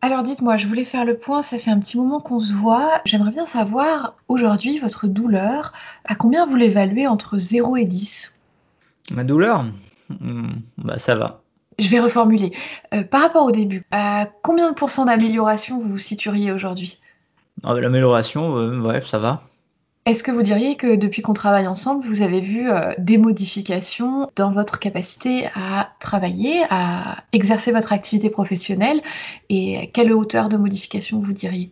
Alors dites-moi, je voulais faire le point, ça fait un petit moment qu'on se voit. J'aimerais bien savoir, aujourd'hui, votre douleur, à combien vous l'évaluez entre 0 et 10? Ma douleur? Ça va. Je vais reformuler. Par rapport au début, à combien de pourcents d'amélioration vous vous situeriez aujourd'hui? L'amélioration, ouais, ça va. Est-ce que vous diriez que depuis qu'on travaille ensemble, vous avez vu, des modifications dans votre capacité à travailler, à exercer votre activité professionnelle? Et à quelle hauteur de modification vous diriez?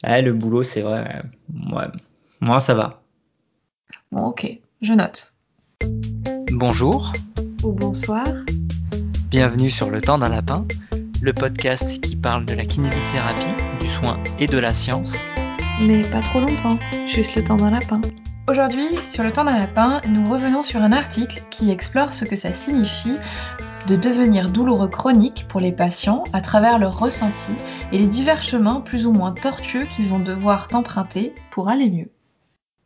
Ouais, le boulot, c'est vrai, ouais. Moi, ça va. Bon, OK, je note. Bonjour, Ou bonsoir. bienvenue sur Le Temps d'un Lapin, le podcast qui parle de la kinésithérapie, du soin et de la science. Mais pas trop longtemps, juste le temps d'un lapin. Aujourd'hui, sur le temps d'un lapin, nous revenons sur un article qui explore ce que ça signifie de devenir douloureux chronique pour les patients à travers leurs ressentis et les divers chemins plus ou moins tortueux qu'ils vont devoir emprunter pour aller mieux.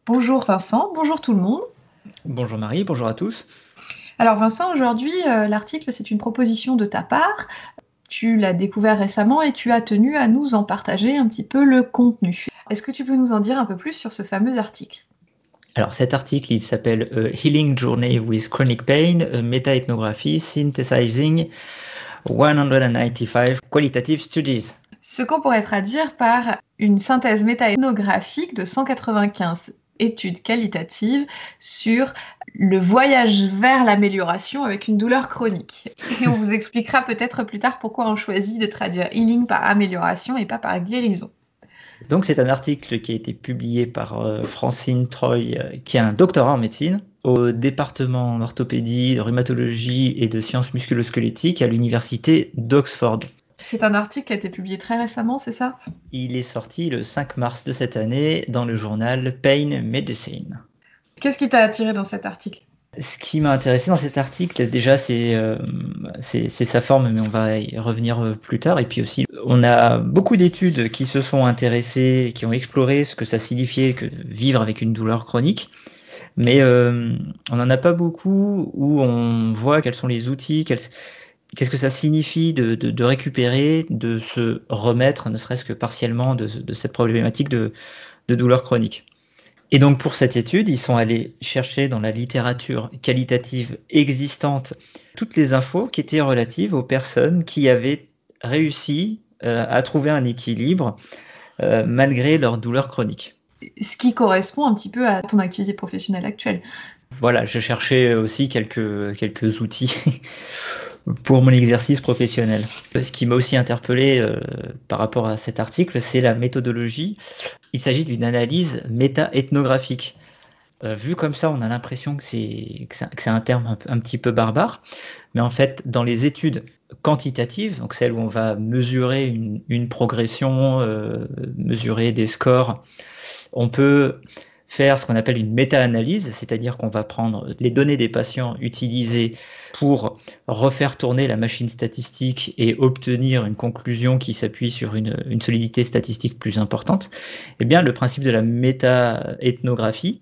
Bonjour Vincent, bonjour tout le monde. Bonjour Marie, bonjour à tous. Alors Vincent, aujourd'hui, l'article c'est une proposition de ta part. Tu l'as découvert récemment et tu as tenu à nous en partager un petit peu le contenu. Est-ce que tu peux nous en dire un peu plus sur ce fameux article? Alors cet article, il s'appelle Healing Journey with Chronic Pain, Meta-ethnography Synthesizing 195 Qualitative Studies. Ce qu'on pourrait traduire par une synthèse méta-ethnographique de 195 études qualitatives sur le voyage vers l'amélioration avec une douleur chronique. Et on vous expliquera peut-être plus tard pourquoi on choisit de traduire healing par amélioration et pas par guérison. Donc c'est un article qui a été publié par Francine Troy, qui a un doctorat en médecine, au département d'orthopédie, de rhumatologie et de sciences musculo-squelettiques à l'université d'Oxford. C'est un article qui a été publié très récemment, c'est ça? Il est sorti le 5 mars de cette année dans le journal Pain Medicine. Qu'est-ce qui t'a attiré dans cet article? Ce qui m'a intéressé dans cet article, déjà, c'est sa forme, mais on va y revenir plus tard. Et puis aussi, on a beaucoup d'études qui se sont intéressées, qui ont exploré ce que ça signifiait que vivre avec une douleur chronique. Mais on n'en a pas beaucoup où on voit quels sont les outils, qu'est-ce que ça signifie de récupérer, de se remettre, ne serait-ce que partiellement, de cette problématique de douleur chronique. Et donc pour cette étude, ils sont allés chercher dans la littérature qualitative existante toutes les infos qui étaient relatives aux personnes qui avaient réussi à trouver un équilibre malgré leur douleur chronique. Ce qui correspond un petit peu à ton activité professionnelle actuelle. Voilà, je cherchais aussi quelques outils pour mon exercice professionnel. Ce qui m'a aussi interpellé par rapport à cet article, c'est la méthodologie. Il s'agit d'une analyse méta-ethnographique. Vu comme ça, on a l'impression que c'est un terme un petit peu barbare, mais en fait, dans les études quantitatives, donc celles où on va mesurer une progression, mesurer des scores, on peut faire ce qu'on appelle une méta-analyse, c'est-à-dire qu'on va prendre les données des patients utilisées pour refaire tourner la machine statistique et obtenir une conclusion qui s'appuie sur une solidité statistique plus importante. Eh bien, le principe de la méta-ethnographie,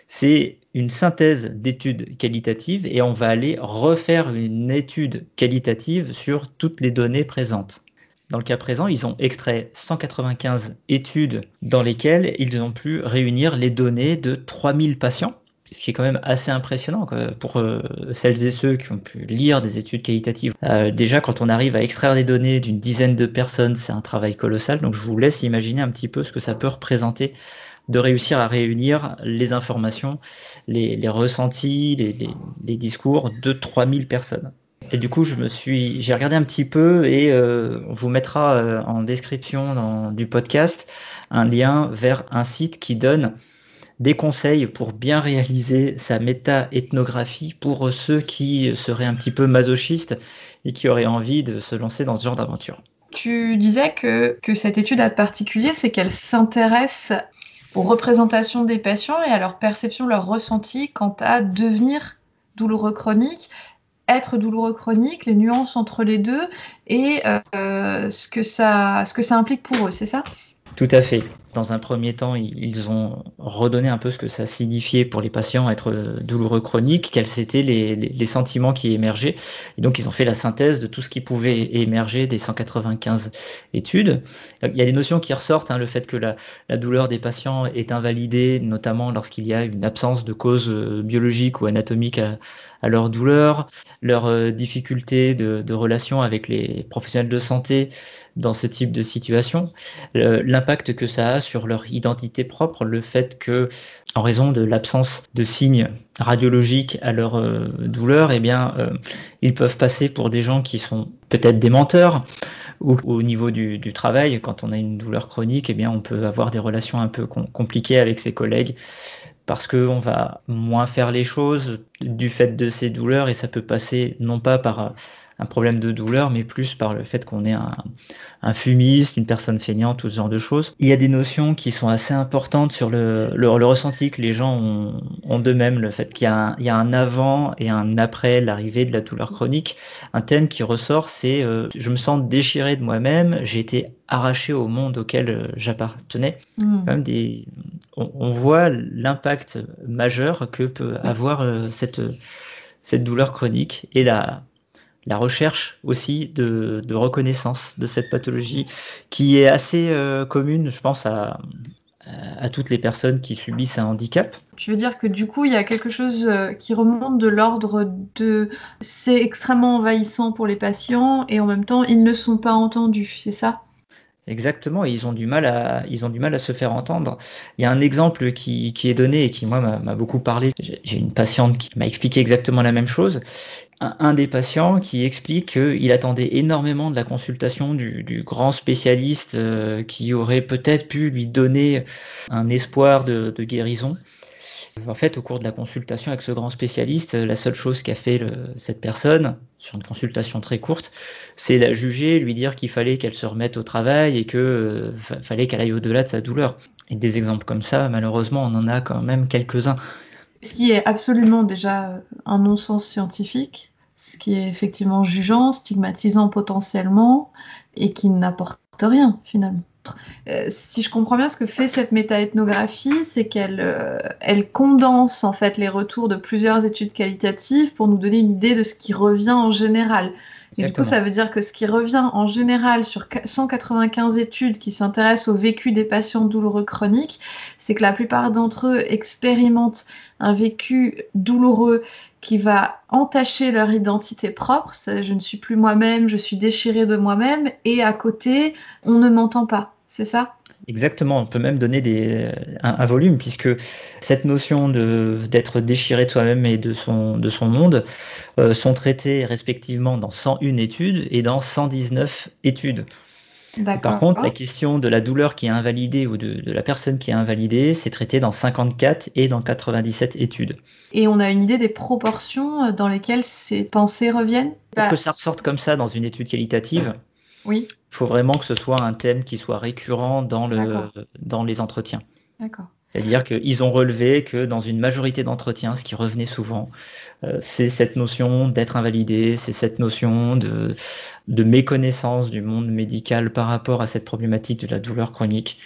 c'est une synthèse d'études qualitatives et on va aller refaire une étude qualitative sur toutes les données présentes. Dans le cas présent, ils ont extrait 195 études dans lesquelles ils ont pu réunir les données de 3000 patients, ce qui est quand même assez impressionnant pour celles et ceux qui ont pu lire des études qualitatives. Déjà, quand on arrive à extraire des données d'une dizaine de personnes, c'est un travail colossal, donc je vous laisse imaginer un petit peu ce que ça peut représenter de réussir à réunir les informations, les ressentis, les discours de 3000 personnes. Et du coup, j'ai regardé un petit peu et on vous mettra en description du podcast un lien vers un site qui donne des conseils pour bien réaliser sa méta-ethnographie pour ceux qui seraient un petit peu masochistes et qui auraient envie de se lancer dans ce genre d'aventure. Tu disais que cette étude en particulier, c'est qu'elle s'intéresse aux représentations des patients et à leur perception, leur ressenti quant à devenir douloureux chronique, être douloureux chronique, les nuances entre les deux et ce que ça implique pour eux, c'est ça? Tout à fait. Dans un premier temps, ils ont redonné un peu ce que ça signifiait pour les patients être douloureux chroniques, quels étaient les sentiments qui émergeaient. Et donc, ils ont fait la synthèse de tout ce qui pouvait émerger des 195 études. Il y a des notions qui ressortent, le fait que la douleur des patients est invalidée, notamment lorsqu'il y a une absence de cause biologique ou anatomique à leur douleur, leur difficulté de relation avec les professionnels de santé dans ce type de situation, l'impact que ça a sur leur identité propre, le fait que, en raison de l'absence de signes radiologiques à leur douleur, ils peuvent passer pour des gens qui sont peut-être des menteurs, ou au niveau du travail, quand on a une douleur chronique, on peut avoir des relations un peu compliquées avec ses collègues parce qu'on va moins faire les choses du fait de ces douleurs et ça peut passer non pas par un problème de douleur, mais plus par le fait qu'on est un fumiste, une personne feignante, tout ce genre de choses. Il y a des notions qui sont assez importantes sur le ressenti que les gens ont d'eux-mêmes, le fait qu'il y a un avant et un après l'arrivée de la douleur chronique. Un thème qui ressort, c'est je me sens déchiré de moi-même, j'ai été arraché au monde auquel j'appartenais. Quand même on voit l'impact majeur que peut avoir cette douleur chronique et la recherche aussi de reconnaissance de cette pathologie qui est assez commune, je pense, à toutes les personnes qui subissent un handicap. Tu veux dire que du coup, il y a quelque chose qui remonte de l'ordre de c'est extrêmement envahissant pour les patients et en même temps, ils ne sont pas entendus, c'est ça ? Exactement, et ils ont du mal à se faire entendre. Il y a un exemple qui est donné et qui, moi, m'a beaucoup parlé. J'ai une patiente qui m'a expliqué exactement la même chose. Un des patients qui explique qu'il attendait énormément de la consultation du grand spécialiste qui aurait peut-être pu lui donner un espoir de guérison. En fait, au cours de la consultation avec ce grand spécialiste, la seule chose qu'a fait cette personne, sur une consultation très courte, c'est la juger, lui dire qu'il fallait qu'elle se remette au travail et qu'il fallait qu'elle aille au-delà de sa douleur. Et des exemples comme ça, malheureusement, on en a quand même quelques-uns. Ce qui est absolument déjà un non-sens scientifique, ce qui est effectivement jugeant, stigmatisant potentiellement, et qui n'apporte rien finalement. Si je comprends bien, ce que fait cette méta-ethnographie, c'est qu'elle condense en fait les retours de plusieurs études qualitatives pour nous donner une idée de ce qui revient en général. Et du coup, ça veut dire que ce qui revient en général sur 195 études qui s'intéressent au vécu des patients douloureux chroniques, c'est que la plupart d'entre eux expérimentent un vécu douloureux qui va entacher leur identité propre. Je ne suis plus moi-même, je suis déchirée de moi-même, et à côté, on ne m'entend pas. C'est ça ? Exactement, on peut même donner un volume, puisque cette notion d'être déchiré de soi-même et de son monde sont traitées respectivement dans 101 études et dans 119 études. Par contre, la question de la douleur qui est invalidée ou de la personne qui est invalidée, c'est traité dans 54 et dans 97 études. Et on a une idée des proportions dans lesquelles ces pensées reviennent ? Pour que ça ressorte comme ça dans une étude qualitative, oui. Il faut vraiment que ce soit un thème qui soit récurrent dans les entretiens. D'accord. C'est-à-dire qu'ils ont relevé que dans une majorité d'entretiens, ce qui revenait souvent, c'est cette notion d'être invalidé, c'est cette notion de méconnaissance du monde médical par rapport à cette problématique de la douleur chronique.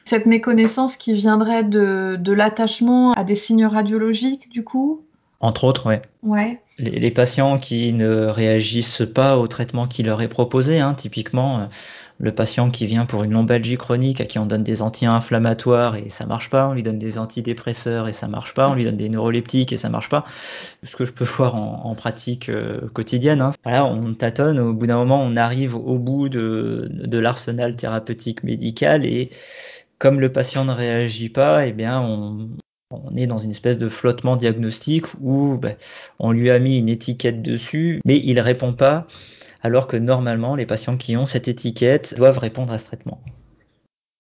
Cette méconnaissance qui viendrait de l'attachement à des signes radiologiques, du coup ? Entre autres, ouais. Ouais. Les patients qui ne réagissent pas au traitement qui leur est proposé, typiquement le patient qui vient pour une lombalgie chronique à qui on donne des anti-inflammatoires et ça marche pas, on lui donne des antidépresseurs et ça marche pas, on lui donne des neuroleptiques et ça marche pas. Ce que je peux voir en pratique quotidienne. Voilà, on tâtonne, au bout d'un moment on arrive au bout de l'arsenal thérapeutique médical et comme le patient ne réagit pas, on est dans une espèce de flottement diagnostique où on lui a mis une étiquette dessus, mais il ne répond pas, alors que normalement, les patients qui ont cette étiquette doivent répondre à ce traitement.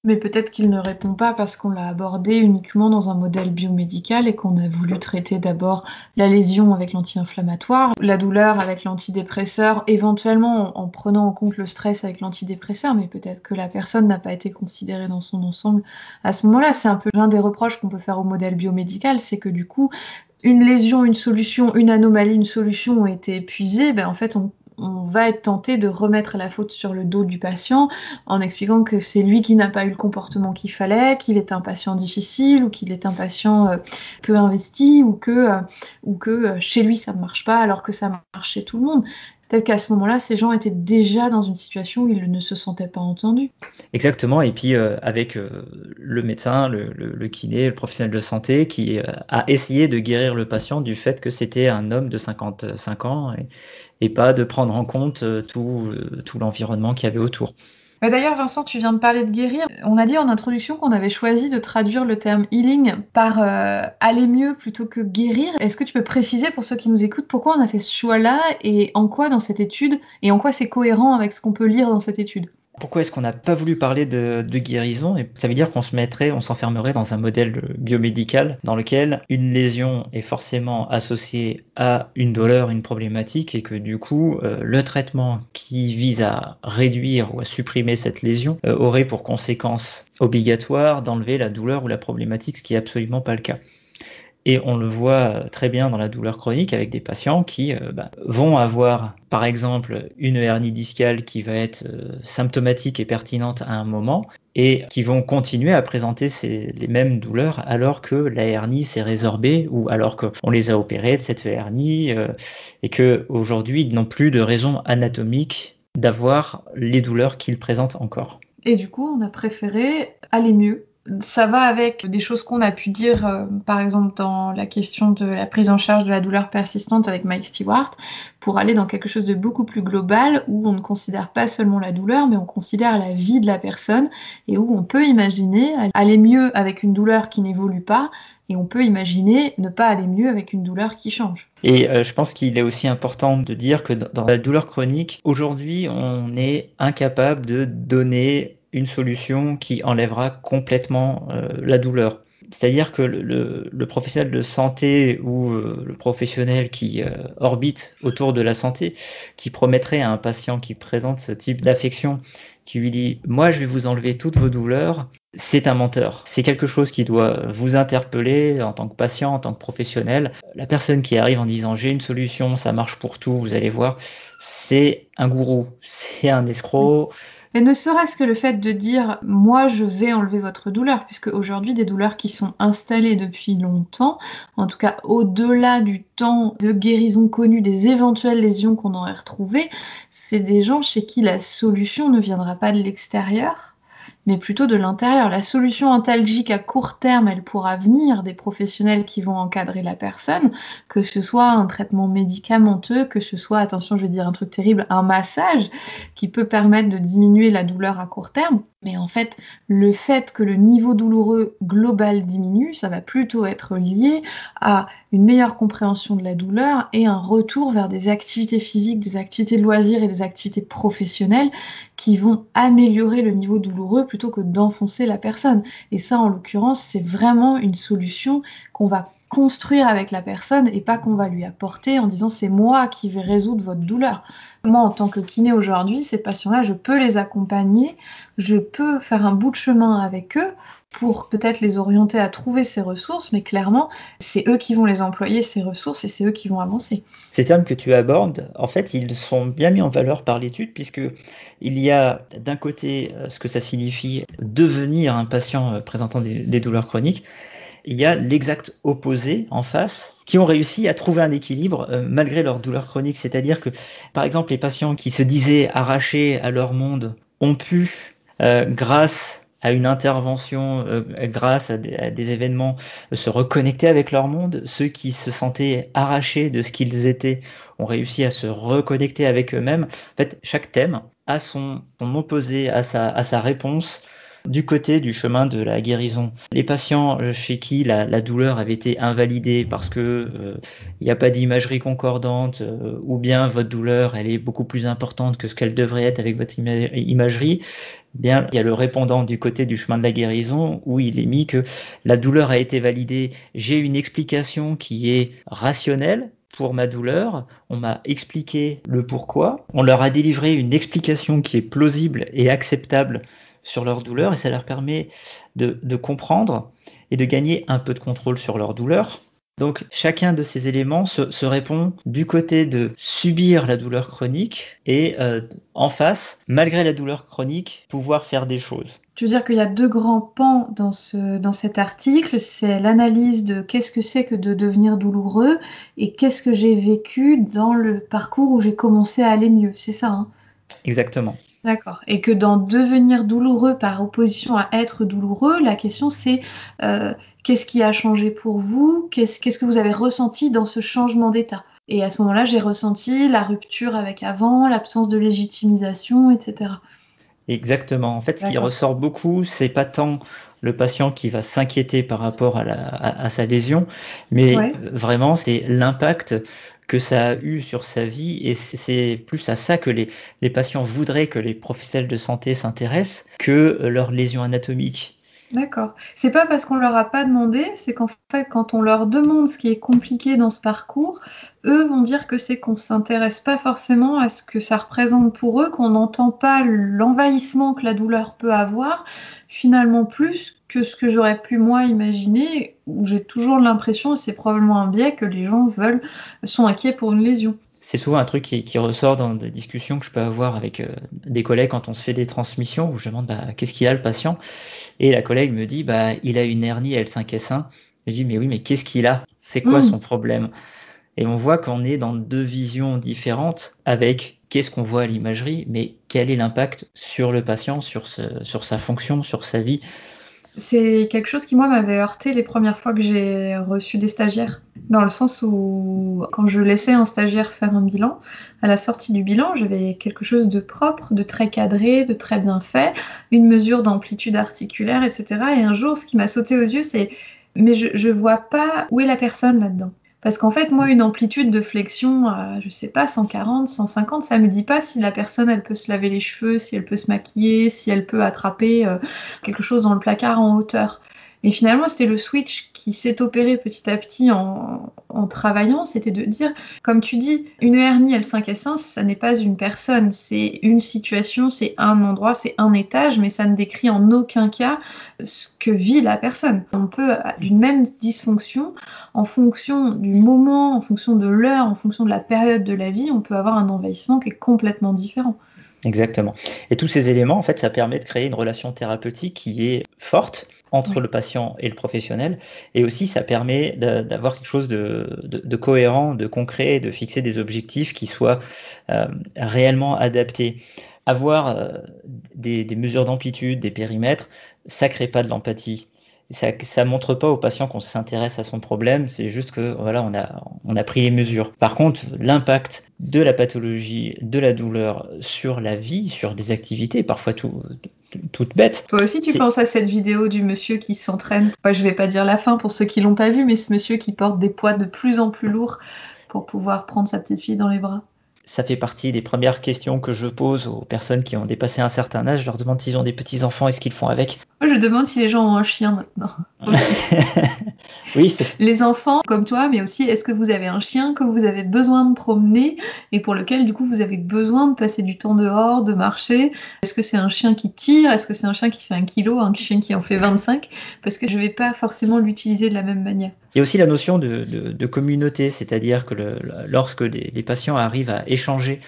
Mais peut-être qu'il ne répond pas parce qu'on l'a abordé uniquement dans un modèle biomédical et qu'on a voulu traiter d'abord la lésion avec l'anti-inflammatoire, la douleur avec l'antidépresseur, éventuellement en prenant en compte le stress avec l'antidépresseur, mais peut-être que la personne n'a pas été considérée dans son ensemble à ce moment-là. C'est un peu l'un des reproches qu'on peut faire au modèle biomédical, c'est que du coup, une lésion, une solution, une anomalie, une solution ont été épuisées, en fait, on va être tenté de remettre la faute sur le dos du patient en expliquant que c'est lui qui n'a pas eu le comportement qu'il fallait, qu'il est un patient difficile ou qu'il est un patient peu investi ou que chez lui ça ne marche pas alors que ça marche chez tout le monde. Peut-être qu'à ce moment-là, ces gens étaient déjà dans une situation où ils ne se sentaient pas entendus. Exactement, et puis avec le médecin, le kiné, le professionnel de santé qui a essayé de guérir le patient du fait que c'était un homme de 55 ans et pas de prendre en compte tout l'environnement qu'il y avait autour. Mais d'ailleurs, Vincent, tu viens de parler de guérir. On a dit en introduction qu'on avait choisi de traduire le terme healing par aller mieux plutôt que guérir. Est-ce que tu peux préciser pour ceux qui nous écoutent pourquoi on a fait ce choix-là et en quoi dans cette étude et en quoi c'est cohérent avec ce qu'on peut lire dans cette étude? Pourquoi est-ce qu'on n'a pas voulu parler de guérison? Et ça veut dire qu'on s'enfermerait dans un modèle biomédical dans lequel une lésion est forcément associée à une douleur, une problématique, et que du coup, le traitement qui vise à réduire ou à supprimer cette lésion aurait pour conséquence obligatoire d'enlever la douleur ou la problématique, ce qui n'est absolument pas le cas. Et on le voit très bien dans la douleur chronique avec des patients qui vont avoir, par exemple, une hernie discale qui va être symptomatique et pertinente à un moment et qui vont continuer à présenter les mêmes douleurs alors que la hernie s'est résorbée ou alors qu'on les a opérés de cette hernie et qu'aujourd'hui, ils n'ont plus de raison anatomique d'avoir les douleurs qu'ils présentent encore. Et du coup, on a préféré aller mieux. Ça va avec des choses qu'on a pu dire, par exemple dans la question de la prise en charge de la douleur persistante avec Mike Stewart, pour aller dans quelque chose de beaucoup plus global où on ne considère pas seulement la douleur, mais on considère la vie de la personne et où on peut imaginer aller mieux avec une douleur qui n'évolue pas et on peut imaginer ne pas aller mieux avec une douleur qui change. Et je pense qu'il est aussi important de dire que dans la douleur chronique, aujourd'hui, on est incapable de donner une solution qui enlèvera complètement la douleur. C'est-à-dire que le professionnel de santé ou le professionnel qui orbite autour de la santé, qui promettrait à un patient qui présente ce type d'affection, qui lui dit « moi je vais vous enlever toutes vos douleurs », c'est un menteur. C'est quelque chose qui doit vous interpeller en tant que patient, en tant que professionnel. La personne qui arrive en disant « j'ai une solution, ça marche pour tout, vous allez voir », c'est un gourou, c'est un escroc. Mais ne serait-ce que le fait de dire « moi je vais enlever votre douleur », puisque aujourd'hui des douleurs qui sont installées depuis longtemps, en tout cas au-delà du temps de guérison connue des éventuelles lésions qu'on aurait retrouvées, c'est des gens chez qui la solution ne viendra pas de l'extérieur, mais plutôt de l'intérieur. La solution antalgique à court terme, elle pourra venir des professionnels qui vont encadrer la personne, que ce soit un traitement médicamenteux, que ce soit, attention, je vais dire un truc terrible, un massage qui peut permettre de diminuer la douleur à court terme. Mais en fait, le fait que le niveau douloureux global diminue, ça va plutôt être lié à une meilleure compréhension de la douleur et un retour vers des activités physiques, des activités de loisirs et des activités professionnelles qui vont améliorer le niveau douloureux plutôt que d'enfoncer la personne. Et ça, en l'occurrence, c'est vraiment une solution qu'on va construire avec la personne et pas qu'on va lui apporter en disant c'est moi qui vais résoudre votre douleur. Moi, en tant que kiné aujourd'hui, ces patients-là, je peux les accompagner, je peux faire un bout de chemin avec eux pour peut-être les orienter à trouver ces ressources, mais clairement, c'est eux qui vont les employer, ces ressources, et c'est eux qui vont avancer. Ces termes que tu abordes, en fait, ils sont bien mis en valeur par l'étude, puisque il y a d'un côté ce que ça signifie devenir un patient présentant des douleurs chroniques, il y a l'exact opposé en face, qui ont réussi à trouver un équilibre malgré leur douleur chronique. C'est-à-dire que, par exemple, les patients qui se disaient arrachés à leur monde ont pu, grâce à une intervention, grâce à des événements, se reconnecter avec leur monde. Ceux qui se sentaient arrachés de ce qu'ils étaient ont réussi à se reconnecter avec eux-mêmes. En fait, chaque thème a son opposé, à sa réponse du côté du chemin de la guérison. Les patients chez qui la douleur avait été invalidée parce que il n'y a pas d'imagerie concordante ou bien votre douleur elle est beaucoup plus importante que ce qu'elle devrait être avec votre imagerie, bien il y a le répondant du côté du chemin de la guérison où il est mis que la douleur a été validée, j'ai une explication qui est rationnelle pour ma douleur, on m'a expliqué le pourquoi, on leur a délivré une explication qui est plausible et acceptable sur leur douleur et ça leur permet de comprendre et de gagner un peu de contrôle sur leur douleur Donc chacun de ces éléments se répond du côté de subir la douleur chronique et en face, malgré la douleur chronique, pouvoir faire des choses. Tu veux dire qu'il y a deux grands pans dans cet article, c'est l'analyse de qu'est-ce que c'est que de devenir douloureux et qu'est-ce que j'ai vécu dans le parcours où j'ai commencé à aller mieux, c'est ça, hein? Exactement. D'accord. Et que dans devenir douloureux par opposition à être douloureux, la question c'est qu'est-ce qui a changé pour vous? Qu'est-ce que vous avez ressenti dans ce changement d'état? Et à ce moment-là, j'ai ressenti la rupture avec avant, l'absence de légitimisation, etc. Exactement. En fait, ce qui D'accord. ressort beaucoup, c'est pas tant le patient qui va s'inquiéter par rapport à sa lésion, mais Ouais. vraiment, c'est l'impact que ça a eu sur sa vie. Et c'est plus à ça que les patients voudraient que les professionnels de santé s'intéressent que leur lésion anatomique. D'accord. C'est pas parce qu'on leur a pas demandé, c'est qu'en fait, quand on leur demande ce qui est compliqué dans ce parcours, eux vont dire que c'est qu'on s'intéresse pas forcément à ce que ça représente pour eux, qu'on n'entend pas l'envahissement que la douleur peut avoir, finalement plus que ce que j'aurais pu moi imaginer, où j'ai toujours l'impression, et c'est probablement un biais, que les gens sont inquiets pour une lésion. C'est souvent un truc qui ressort dans des discussions que je peux avoir avec des collègues quand on se fait des transmissions où je demande qu'est-ce qu'il a le patient et la collègue me dit il a une hernie L5S1. Je dis mais oui mais qu'est-ce qu'il a? C'est quoi son problème? Et on voit qu'on est dans deux visions différentes avec qu'est-ce qu'on voit à l'imagerie, mais quel est l'impact sur le patient, sur sa fonction, sur sa vie. C'est quelque chose qui, moi, m'avait heurté les premières fois que j'ai reçu des stagiaires. Dans le sens où, quand je laissais un stagiaire faire un bilan, à la sortie du bilan, j'avais quelque chose de propre, de très cadré, de très bien fait, une mesure d'amplitude articulaire, etc. Et un jour, ce qui m'a sauté aux yeux, c'est « mais je vois pas où est la personne là-dedans ». Parce qu'en fait, moi, une amplitude de flexion à, je sais pas, 140, 150, ça me dit pas si la personne, elle peut se laver les cheveux, si elle peut se maquiller, si elle peut attraper quelque chose dans le placard en hauteur. Et finalement, c'était le switch qui s'est opéré petit à petit en travaillant, c'était de dire, comme tu dis, une hernie L5S1, ça n'est pas une personne, c'est une situation, c'est un endroit, c'est un étage, mais ça ne décrit en aucun cas ce que vit la personne. On peut, d'une même dysfonction, en fonction du moment, en fonction de l'heure, en fonction de la période de la vie, on peut avoir un envahissement qui est complètement différent. Exactement. Et tous ces éléments, en fait, ça permet de créer une relation thérapeutique qui est forte entre le patient et le professionnel. Et aussi, ça permet d'avoir quelque chose de cohérent, de concret, de fixer des objectifs qui soient réellement adaptés. Avoir des mesures d'amplitude, des périmètres, ça crée pas de l'empathie. Ça montre pas au patient qu'on s'intéresse à son problème, c'est juste que voilà, on a pris les mesures. Par contre, l'impact de la pathologie, de la douleur sur la vie, sur des activités, parfois toutes bêtes. Toi aussi, tu penses à cette vidéo du monsieur qui s'entraîne. Ouais, je vais pas dire la fin pour ceux qui l'ont pas vu, mais ce monsieur qui porte des poids de plus en plus lourds pour pouvoir prendre sa petite fille dans les bras. Ça fait partie des premières questions que je pose aux personnes qui ont dépassé un certain âge. Je leur demande s'ils ont des petits-enfants et ce qu'ils font avec. Moi, je demande si les gens ont un chien maintenant. Oui, c'est... Les enfants, comme toi, mais aussi, est-ce que vous avez un chien que vous avez besoin de promener et pour lequel, du coup, vous avez besoin de passer du temps dehors, de marcher? Est-ce que c'est un chien qui tire? Est-ce que c'est un chien qui fait 1 kilo, un chien qui en fait 25? Parce que je ne vais pas forcément l'utiliser de la même manière. Il y a aussi la notion de communauté, c'est-à-dire que lorsque les patients arrivent à échanger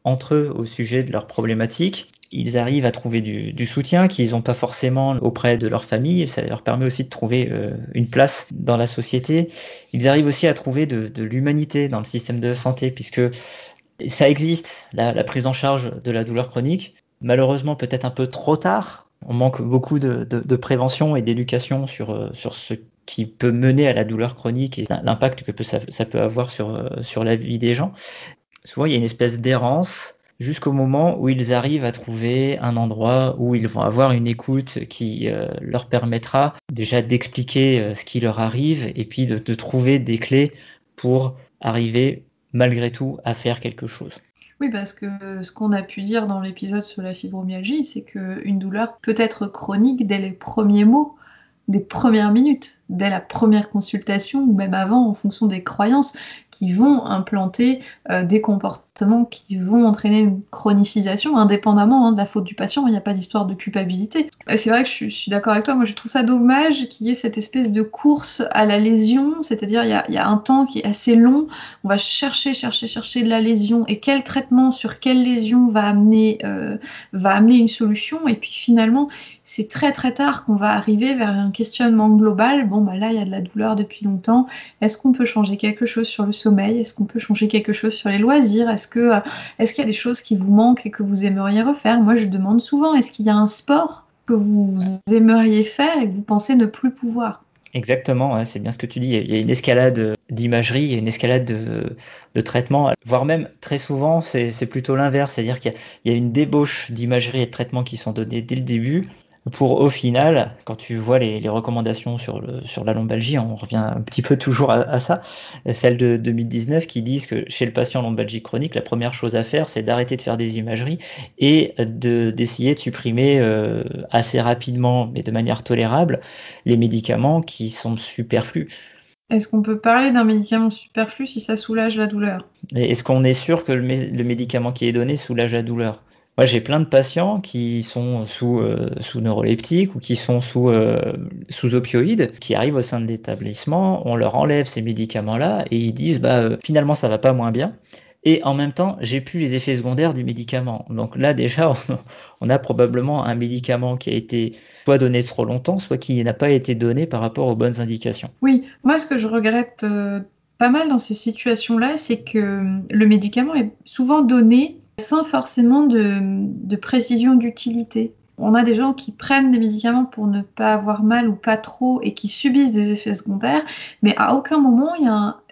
entre eux au sujet de leurs problématiques, ils arrivent à trouver du soutien qu'ils n'ont pas forcément auprès de leur famille. Ça leur permet aussi de trouver une place dans la société. Ils arrivent aussi à trouver de l'humanité dans le système de santé, puisque ça existe, la prise en charge de la douleur chronique. Malheureusement, peut-être un peu trop tard. On manque beaucoup de prévention et d'éducation sur ce qui peut mener à la douleur chronique et l'impact que ça peut avoir sur la vie des gens. Souvent, il y a une espèce d'errance jusqu'au moment où ils arrivent à trouver un endroit où ils vont avoir une écoute qui leur permettra déjà d'expliquer ce qui leur arrive et puis de trouver des clés pour arriver malgré tout à faire quelque chose. Oui, parce que ce qu'on a pu dire dans l'épisode sur la fibromyalgie, c'est qu'une douleur peut être chronique dès les premiers mots, des premières minutes, dès la première consultation, ou même avant, en fonction des croyances qui vont implanter des comportements qui vont entraîner une chronicisation, indépendamment de la faute du patient. Il n'y a pas d'histoire de culpabilité. Et c'est vrai que je suis d'accord avec toi, moi je trouve ça dommage qu'il y ait cette espèce de course à la lésion, c'est-à-dire il y a un temps qui est assez long, on va chercher de la lésion, et quel traitement sur quelle lésion va amener une solution, et puis finalement c'est très très tard qu'on va arriver vers un questionnement global. Bon, bah là, il y a de la douleur depuis longtemps. Est-ce qu'on peut changer quelque chose sur le sommeil? Est-ce qu'on peut changer quelque chose sur les loisirs? Est-ce qu'il y a des choses qui vous manquent et que vous aimeriez refaire? Moi, je demande souvent, est-ce qu'il y a un sport que vous aimeriez faire et que vous pensez ne plus pouvoir? Exactement, ouais, c'est bien ce que tu dis. Il y a une escalade d'imagerie, il y a une escalade de traitement, voire même très souvent, c'est plutôt l'inverse. C'est-à-dire qu'il y a une débauche d'imagerie et de traitement qui sont donnés dès le début. Pour au final, quand tu vois les recommandations sur la lombalgie, on revient un petit peu toujours à ça, celles de 2019 qui disent que chez le patient lombalgie chronique, la première chose à faire, c'est d'arrêter de faire des imageries et d'essayer de supprimer assez rapidement, mais de manière tolérable, les médicaments qui sont superflus. Est-ce qu'on peut parler d'un médicament superflu si ça soulage la douleur? Et est-ce qu'on est sûr que le médicament qui est donné soulage la douleur? Moi, j'ai plein de patients qui sont sous neuroleptiques ou qui sont sous opioïdes, qui arrivent au sein de l'établissement, on leur enlève ces médicaments-là et ils disent finalement ça va pas moins bien. Et en même temps, j'ai plus les effets secondaires du médicament. Donc là, déjà, on a probablement un médicament qui a été soit donné trop longtemps, soit qui n'a pas été donné par rapport aux bonnes indications. Oui, moi ce que je regrette pas mal dans ces situations-là, c'est que le médicament est souvent donné sans forcément de précision d'utilité. On a des gens qui prennent des médicaments pour ne pas avoir mal ou pas trop et qui subissent des effets secondaires, mais à aucun moment,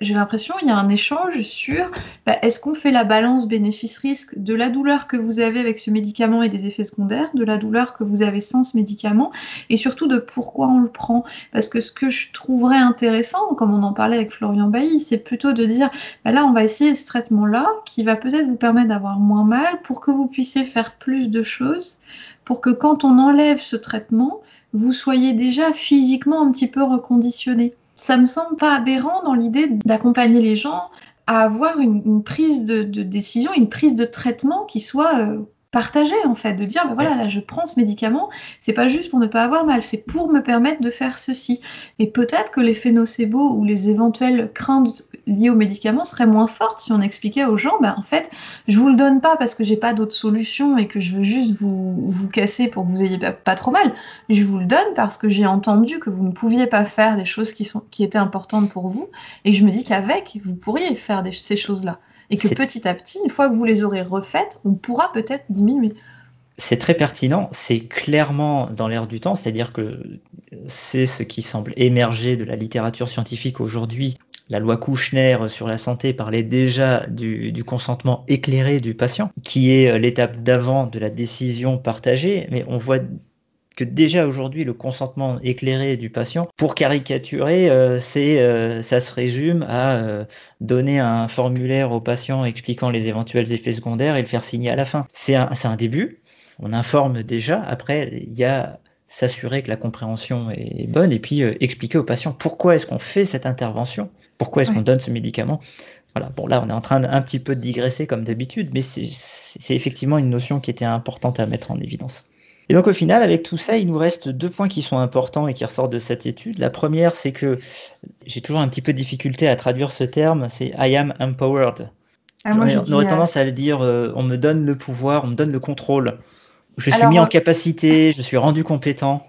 j'ai l'impression, il y a un échange sur est-ce qu'on fait la balance bénéfice-risque de la douleur que vous avez avec ce médicament et des effets secondaires, de la douleur que vous avez sans ce médicament, et surtout de pourquoi on le prend. Parce que ce que je trouverais intéressant, comme on en parlait avec Florian Bailly, c'est plutôt de dire là, on va essayer ce traitement-là qui va peut-être vous permettre d'avoir moins mal pour que vous puissiez faire plus de choses, pour que quand on enlève ce traitement, vous soyez déjà physiquement un petit peu reconditionné. Ça me semble pas aberrant dans l'idée d'accompagner les gens à avoir une prise de décision, une prise de traitement qui soit partagée, en fait, de dire voilà, là je prends ce médicament, c'est pas juste pour ne pas avoir mal, c'est pour me permettre de faire ceci. Et peut-être que l'effet nocebo ou les éventuelles craintes liées aux médicaments seraient moins fortes si on expliquait aux gens en fait, je vous le donne pas parce que j'ai pas d'autre solution et que je veux juste vous casser pour que vous ayez pas trop mal. Je vous le donne parce que j'ai entendu que vous ne pouviez pas faire des choses qui étaient importantes pour vous, et je me dis qu'avec, vous pourriez faire ces choses-là. Et que petit à petit, une fois que vous les aurez refaites, on pourra peut-être diminuer. C'est très pertinent, c'est clairement dans l'air du temps, c'est-à-dire que c'est ce qui semble émerger de la littérature scientifique aujourd'hui. La loi Kouchner sur la santé parlait déjà du consentement éclairé du patient, qui est l'étape d'avant de la décision partagée, mais on voit que déjà aujourd'hui, le consentement éclairé du patient, pour caricaturer, ça se résume à donner un formulaire au patient expliquant les éventuels effets secondaires et le faire signer à la fin. C'est un début, on informe déjà, après il y a s'assurer que la compréhension est bonne et puis expliquer au patient pourquoi est-ce qu'on fait cette intervention, pourquoi est-ce qu'on donne ce médicament. Voilà, bon là on est en train un petit peu de digresser comme d'habitude, mais c'est effectivement une notion qui était importante à mettre en évidence. Et donc au final, avec tout ça, il nous reste 2 points qui sont importants et qui ressortent de cette étude. La première, c'est que j'ai toujours un petit peu de difficulté à traduire ce terme, c'est « I am empowered ». On aurait tendance à le dire on me donne le pouvoir, on me donne le contrôle. Je suis mis en capacité, je suis rendu compétent.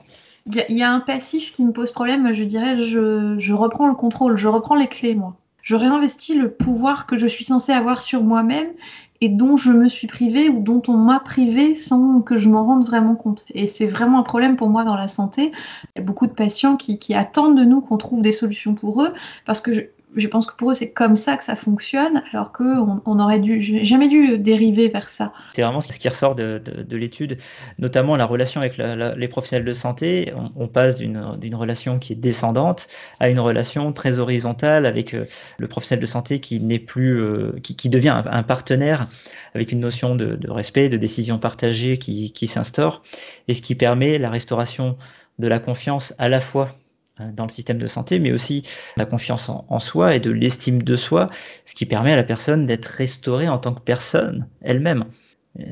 Il y a un passif qui me pose problème, je dirais je reprends le contrôle, je reprends les clés, moi. Je réinvestis le pouvoir que je suis censée avoir sur moi-même et dont je me suis privée ou dont on m'a privée sans que je m'en rende vraiment compte. Et c'est vraiment un problème pour moi dans la santé. Il y a beaucoup de patients qui attendent de nous qu'on trouve des solutions pour eux, parce que je pense que pour eux c'est comme ça que ça fonctionne, alors qu'on aurait jamais dû dériver vers ça. C'est vraiment ce qui ressort de l'étude, notamment la relation avec les professionnels de santé. On passe d'une relation qui est descendante à une relation très horizontale avec le professionnel de santé qui n'est plus, qui devient un partenaire avec une notion de respect, de décision partagée qui s'instaure, et ce qui permet la restauration de la confiance à la fois dans le système de santé, mais aussi la confiance en soi et de l'estime de soi, ce qui permet à la personne d'être restaurée en tant que personne elle-même.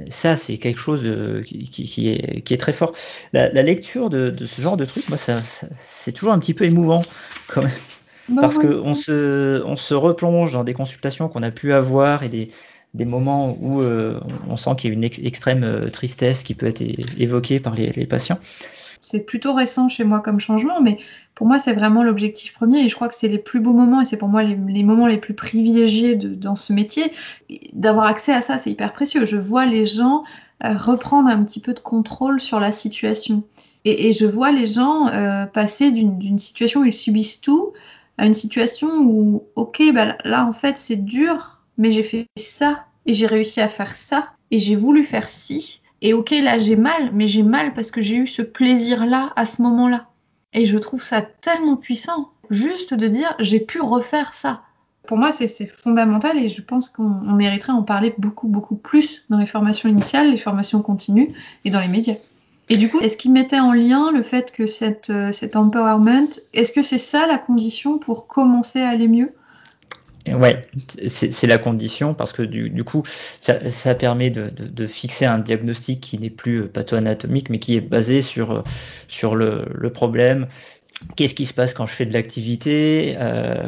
Ça, c'est quelque chose qui est très fort. La lecture de ce genre de truc, moi, c'est toujours un petit peu émouvant quand même. Parce Oui. qu'on se replonge dans des consultations qu'on a pu avoir et des moments où on sent qu'il y a une extrême tristesse qui peut être évoquée par les patients. C'est plutôt récent chez moi comme changement, mais pour moi, c'est vraiment l'objectif premier et je crois que c'est les plus beaux moments et c'est pour moi les moments les plus privilégiés dans ce métier. D'avoir accès à ça, c'est hyper précieux. Je vois les gens reprendre un petit peu de contrôle sur la situation. Et je vois les gens passer d'une situation où ils subissent tout à une situation où, ok, bah là, en fait, c'est dur, mais j'ai fait ça et j'ai réussi à faire ça et j'ai voulu faire ci. Et ok, là j'ai mal, mais j'ai mal parce que j'ai eu ce plaisir-là à ce moment-là. Et je trouve ça tellement puissant, juste de dire j'ai pu refaire ça. Pour moi, c'est fondamental et je pense qu'on mériterait en parler beaucoup, beaucoup plus dans les formations initiales, les formations continues et dans les médias. Et du coup, est-ce qu'il mettait en lien le fait que cet empowerment, est-ce que c'est ça la condition pour commencer à aller mieux ? Ouais, c'est la condition parce que du coup, ça permet de fixer un diagnostic qui n'est plus patho-anatomique, mais qui est basé sur le problème. Qu'est-ce qui se passe quand je fais de l'activité,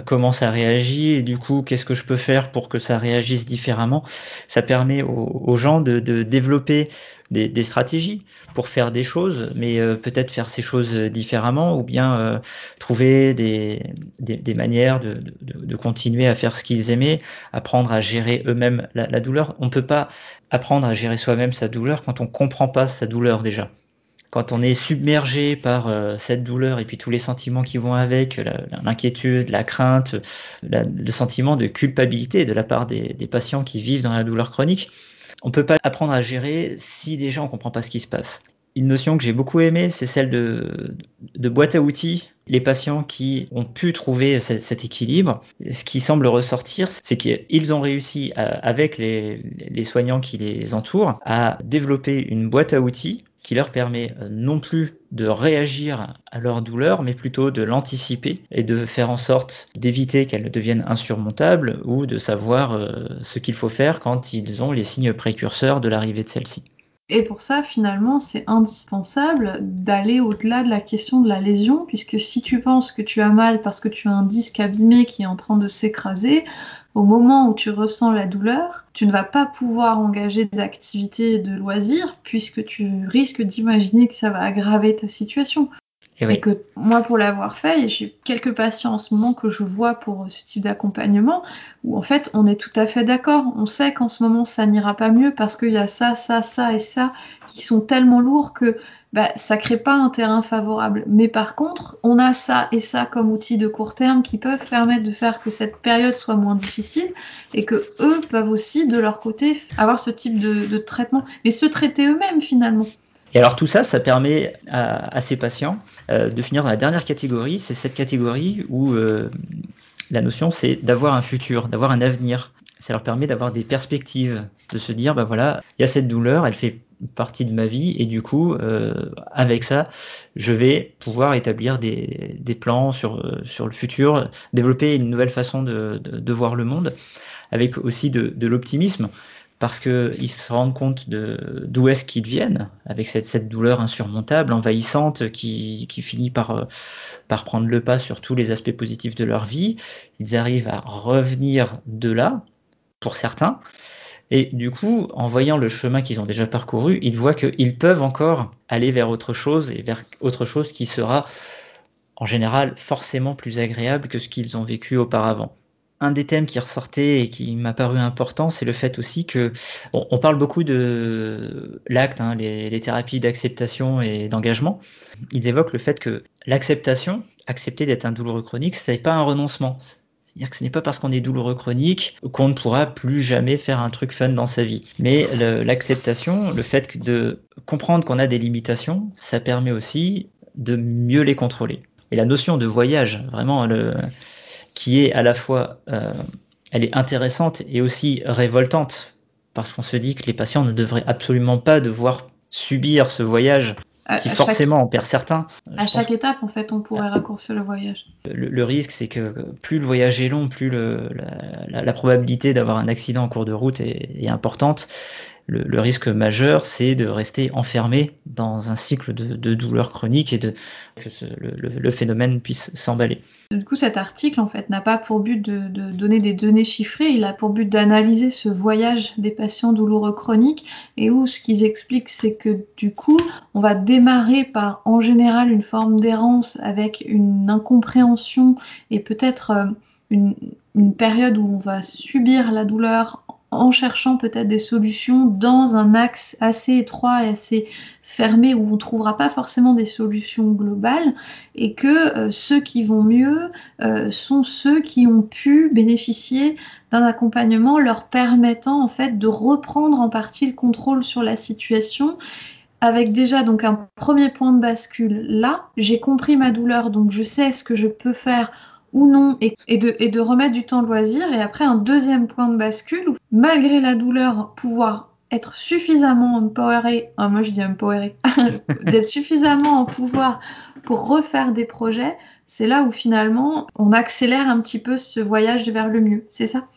comment ça réagit, et du coup, qu'est-ce que je peux faire pour que ça réagisse différemment. Ça permet aux gens de développer des stratégies pour faire des choses, mais peut-être faire ces choses différemment, ou bien trouver des manières de continuer à faire ce qu'ils aimaient, apprendre à gérer eux-mêmes la douleur. On ne peut pas apprendre à gérer soi-même sa douleur quand on ne comprend pas sa douleur déjà. Quand on est submergé par cette douleur et puis tous les sentiments qui vont avec, l'inquiétude, la crainte, le sentiment de culpabilité de la part des patients qui vivent dans la douleur chronique, on ne peut pas apprendre à gérer si déjà on ne comprend pas ce qui se passe. Une notion que j'ai beaucoup aimée, c'est celle de boîte à outils. Les patients qui ont pu trouver cet équilibre, ce qui semble ressortir, c'est qu'ils ont réussi, avec les soignants qui les entourent, à développer une boîte à outils qui leur permet non plus de réagir à leur douleur, mais plutôt de l'anticiper et de faire en sorte d'éviter qu'elle ne devienne insurmontable ou de savoir ce qu'il faut faire quand ils ont les signes précurseurs de l'arrivée de celle-ci. Et pour ça, finalement, c'est indispensable d'aller au-delà de la question de la lésion, puisque si tu penses que tu as mal parce que tu as un disque abîmé qui est en train de s'écraser, au moment où tu ressens la douleur, tu ne vas pas pouvoir engager d'activité et de loisirs, puisque tu risques d'imaginer que ça va aggraver ta situation. Et que moi, pour l'avoir fait, j'ai quelques patients en ce moment que je vois pour ce type d'accompagnement, où en fait, on est tout à fait d'accord. On sait qu'en ce moment, ça n'ira pas mieux parce qu'il y a ça, ça, ça et ça qui sont tellement lourds que ça crée pas un terrain favorable. Mais par contre, on a ça et ça comme outils de court terme qui peuvent permettre de faire que cette période soit moins difficile et que eux peuvent aussi, de leur côté, avoir ce type de traitement, mais se traiter eux-mêmes finalement. Et alors tout ça, ça permet à ces patients de finir dans la dernière catégorie. C'est cette catégorie où la notion, c'est d'avoir un futur, d'avoir un avenir. Ça leur permet d'avoir des perspectives, de se dire, voilà, il y a cette douleur, elle fait partie de ma vie, et du coup, avec ça, je vais pouvoir établir des plans sur le futur, développer une nouvelle façon de voir le monde, avec aussi de l'optimisme. Parce qu'ils se rendent compte d'où est-ce qu'ils viennent, avec cette douleur insurmontable, envahissante, qui finit par prendre le pas sur tous les aspects positifs de leur vie. Ils arrivent à revenir de là, pour certains, et du coup, en voyant le chemin qu'ils ont déjà parcouru, ils voient qu'ils peuvent encore aller vers autre chose, et vers autre chose qui sera, en général, forcément plus agréable que ce qu'ils ont vécu auparavant. Un des thèmes qui ressortait et qui m'a paru important, c'est le fait aussi que on parle beaucoup de l'acte, les thérapies d'acceptation et d'engagement. Ils évoquent le fait que l'acceptation, accepter d'être un douloureux chronique, ce n'est pas un renoncement. C'est-à-dire que ce n'est pas parce qu'on est douloureux chronique qu'on ne pourra plus jamais faire un truc fun dans sa vie. Mais l'acceptation, le fait de comprendre qu'on a des limitations, ça permet aussi de mieux les contrôler. Et la notion de voyage, vraiment, qui est à la fois, elle est intéressante et aussi révoltante, parce qu'on se dit que les patients ne devraient absolument pas devoir subir ce voyage qui forcément en perd certains. À chaque étape, en fait, on pourrait raccourcir le voyage. Le risque, c'est que plus le voyage est long, plus la probabilité d'avoir un accident en cours de route est importante. Le risque majeur, c'est de rester enfermé dans un cycle de douleur chronique et que le phénomène puisse s'emballer. Du coup, cet article, en fait, n'a pas pour but de donner des données chiffrées, il a pour but d'analyser ce voyage des patients douloureux chroniques, et où ce qu'ils expliquent, c'est que du coup, on va démarrer par, en général, une forme d'errance avec une incompréhension et peut-être une période où on va subir la douleur en cherchant peut-être des solutions dans un axe assez étroit et assez fermé où on ne trouvera pas forcément des solutions globales, et que ceux qui vont mieux sont ceux qui ont pu bénéficier d'un accompagnement leur permettant en fait de reprendre en partie le contrôle sur la situation, avec déjà donc un premier point de bascule. Là, j'ai compris ma douleur, donc je sais ce que je peux faire ou non, et de remettre du temps de loisir. Et après, un deuxième point de bascule, où malgré la douleur, pouvoir être suffisamment empoweré, moi je dis empoweré, d'être suffisamment en pouvoir pour refaire des projets, c'est là où finalement on accélère un petit peu ce voyage vers le mieux, c'est ça ?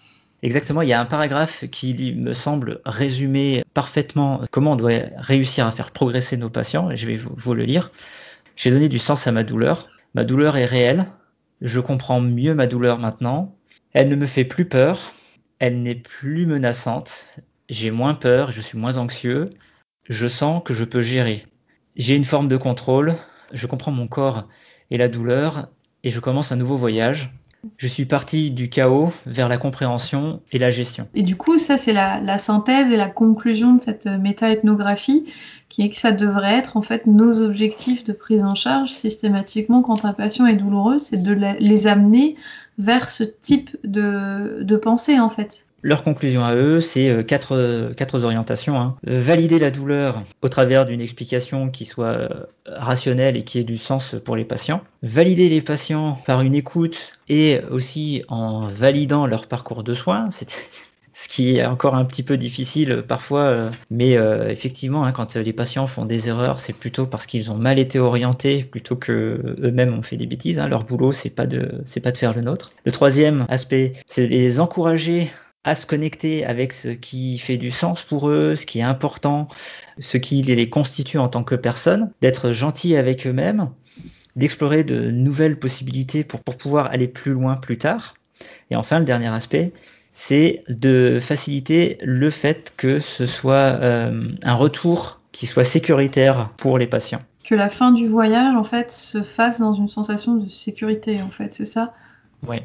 Exactement, il y a un paragraphe qui me semble résumer parfaitement comment on doit réussir à faire progresser nos patients, et je vais vous le lire. J'ai donné du sens à ma douleur est réelle. Je comprends mieux ma douleur maintenant. Elle ne me fait plus peur. Elle n'est plus menaçante. J'ai moins peur, je suis moins anxieux. Je sens que je peux gérer. J'ai une forme de contrôle. Je comprends mon corps et la douleur et je commence un nouveau voyage. Je suis parti du chaos vers la compréhension et la gestion. Et du coup, ça, c'est la synthèse et la conclusion de cette méta-ethnographie, qui est que ça devrait être en fait nos objectifs de prise en charge systématiquement quand un patient est douloureux, c'est de les amener vers ce type de pensée en fait. Leur conclusion à eux, c'est quatre orientations. Valider la douleur au travers d'une explication qui soit rationnelle et qui ait du sens pour les patients. Valider les patients par une écoute et aussi en validant leur parcours de soins. C'est ce qui est encore un petit peu difficile parfois, mais effectivement, quand les patients font des erreurs, c'est plutôt parce qu'ils ont mal été orientés plutôt que eux-mêmes ont fait des bêtises. Leur boulot, c'est pas de faire le nôtre. Le troisième aspect, c'est les encourager à se connecter avec ce qui fait du sens pour eux, ce qui est important, ce qui les constitue en tant que personnes, d'être gentils avec eux-mêmes, d'explorer de nouvelles possibilités pour pouvoir aller plus loin plus tard. Et enfin, le dernier aspect, c'est de faciliter le fait que ce soit un retour qui soit sécuritaire pour les patients. Que la fin du voyage, en fait, se fasse dans une sensation de sécurité, en fait, c'est ça ? Oui.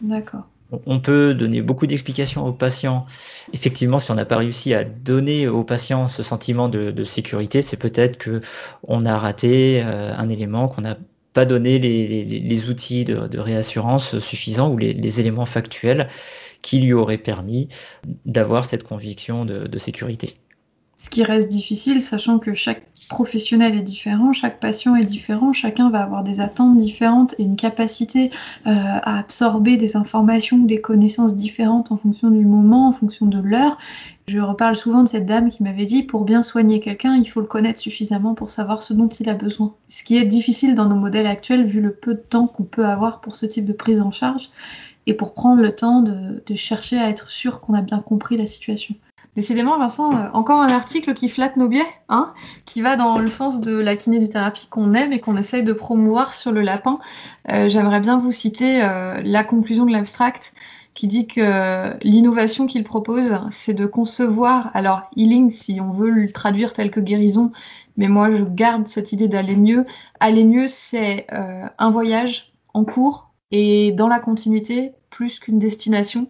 D'accord. On peut donner beaucoup d'explications aux patients. Effectivement, si on n'a pas réussi à donner aux patients ce sentiment de sécurité, c'est peut-être qu'on a raté un élément, qu'on n'a pas donné les outils de réassurance suffisants ou les éléments factuels qui lui auraient permis d'avoir cette conviction de sécurité. Ce qui reste difficile, sachant que chaque professionnel est différent, chaque patient est différent, chacun va avoir des attentes différentes et une capacité à absorber des informations ou des connaissances différentes en fonction du moment, en fonction de l'heure. Je reparle souvent de cette dame qui m'avait dit, pour bien soigner quelqu'un, il faut le connaître suffisamment pour savoir ce dont il a besoin. Ce qui est difficile dans nos modèles actuels, vu le peu de temps qu'on peut avoir pour ce type de prise en charge, et pour prendre le temps de chercher à être sûr qu'on a bien compris la situation. Décidément, Vincent, encore un article qui flatte nos biais, qui va dans le sens de la kinésithérapie qu'on aime et qu'on essaye de promouvoir sur le lapin. J'aimerais bien vous citer la conclusion de l'abstract qui dit que l'innovation qu'il propose, c'est de concevoir, alors healing si on veut le traduire tel que guérison, mais moi je garde cette idée d'aller mieux. Aller mieux, c'est un voyage en cours et dans la continuité, plus qu'une destination.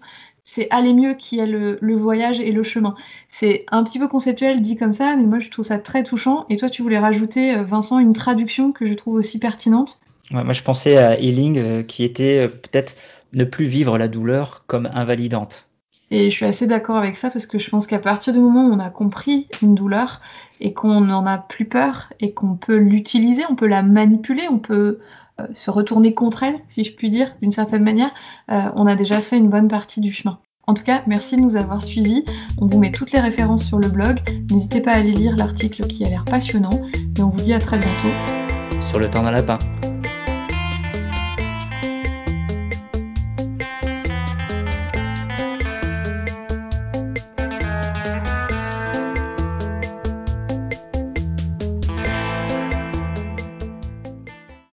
C'est aller mieux qui est le voyage et le chemin. C'est un petit peu conceptuel dit comme ça, mais moi je trouve ça très touchant. Et toi, tu voulais rajouter, Vincent, une traduction que je trouve aussi pertinente. Ouais, moi je pensais à healing qui était peut-être ne plus vivre la douleur comme invalidante. Et je suis assez d'accord avec ça parce que je pense qu'à partir du moment où on a compris une douleur et qu'on n'en a plus peur et qu'on peut l'utiliser, on peut la manipuler, on peut se retourner contre elle, si je puis dire, d'une certaine manière, on a déjà fait une bonne partie du chemin. En tout cas, merci de nous avoir suivis. On vous met toutes les références sur le blog. N'hésitez pas à aller lire l'article qui a l'air passionnant. et on vous dit à très bientôt sur le temps d'un lapin.